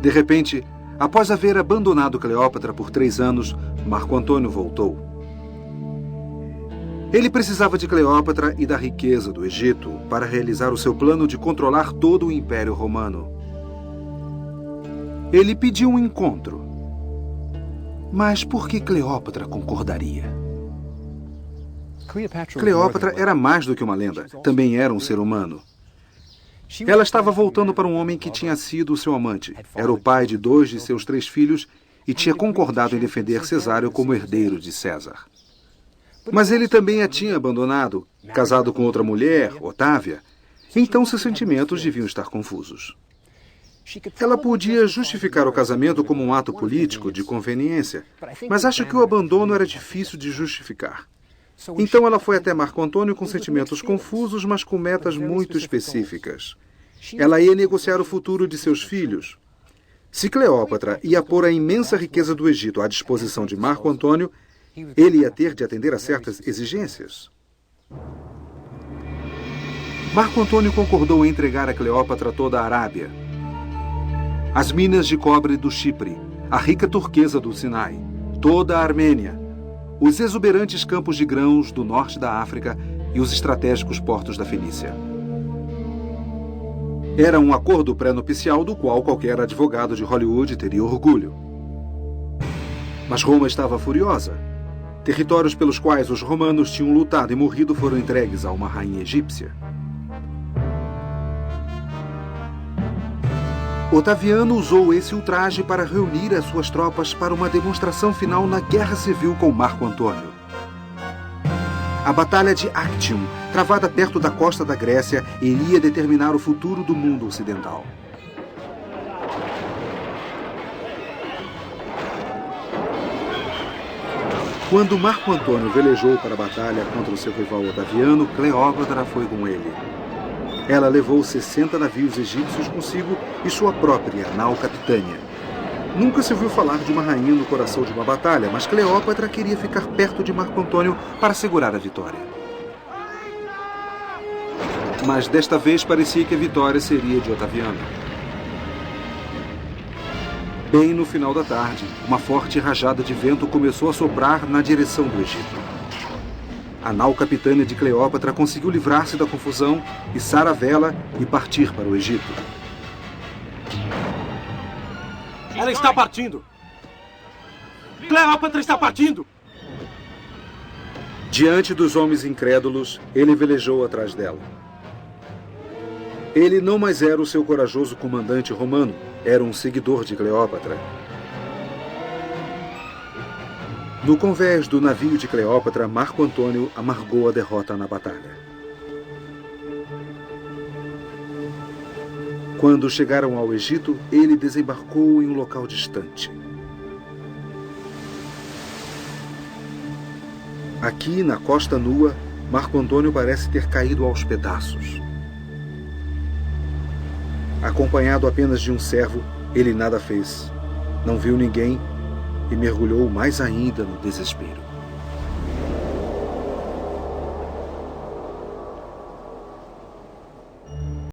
De repente, após haver abandonado Cleópatra por 3 anos, Marco Antônio voltou. Ele precisava de Cleópatra e da riqueza do Egito para realizar o seu plano de controlar todo o Império Romano. Ele pediu um encontro. Mas por que Cleópatra concordaria? Cleópatra era mais do que uma lenda, também era um ser humano. Ela estava voltando para um homem que tinha sido o seu amante. Era o pai de 2 de seus 3 filhos e tinha concordado em defender Cesário como herdeiro de César. Mas ele também a tinha abandonado, casado com outra mulher, Otávia. Então seus sentimentos deviam estar confusos. Ela podia justificar o casamento como um ato político de conveniência, mas acho que o abandono era difícil de justificar. Então ela foi até Marco Antônio com sentimentos confusos, mas com metas muito específicas. Ela ia negociar o futuro de seus filhos. Se Cleópatra ia pôr a imensa riqueza do Egito à disposição de Marco Antônio, ele ia ter de atender a certas exigências. Marco Antônio concordou em entregar a Cleópatra toda a Arábia, as minas de cobre do Chipre, a rica turquesa do Sinai, toda a Armênia, os exuberantes campos de grãos do norte da África e os estratégicos portos da Fenícia. Era um acordo pré-nupcial do qual qualquer advogado de Hollywood teria orgulho. Mas Roma estava furiosa. Territórios pelos quais os romanos tinham lutado e morrido foram entregues a uma rainha egípcia. Otaviano usou esse ultraje para reunir as suas tropas para uma demonstração final na guerra civil com Marco Antônio. A Batalha de Actium, travada perto da costa da Grécia, iria determinar o futuro do mundo ocidental. Quando Marco Antônio velejou para a batalha contra o seu rival Otaviano, Cleópatra foi com ele. Ela levou 60 navios egípcios consigo e sua própria nau Capitânia. Nunca se ouviu falar de uma rainha no coração de uma batalha, mas Cleópatra queria ficar perto de Marco Antônio para segurar a vitória. Mas desta vez parecia que a vitória seria de Otaviano. Bem no final da tarde, uma forte rajada de vento começou a soprar na direção do Egito. A nau Capitânia de Cleópatra conseguiu livrar-se da confusão, içar a vela e partir para o Egito. Ela está partindo! Cleópatra está partindo! Diante dos homens incrédulos, ele velejou atrás dela. Ele não mais era o seu corajoso comandante romano, era um seguidor de Cleópatra. No convés do navio de Cleópatra, Marco Antônio amargou a derrota na batalha. Quando chegaram ao Egito, ele desembarcou em um local distante. Aqui, na costa nua, Marco Antônio parece ter caído aos pedaços. Acompanhado apenas de um servo, ele nada fez. Não viu ninguém e mergulhou mais ainda no desespero.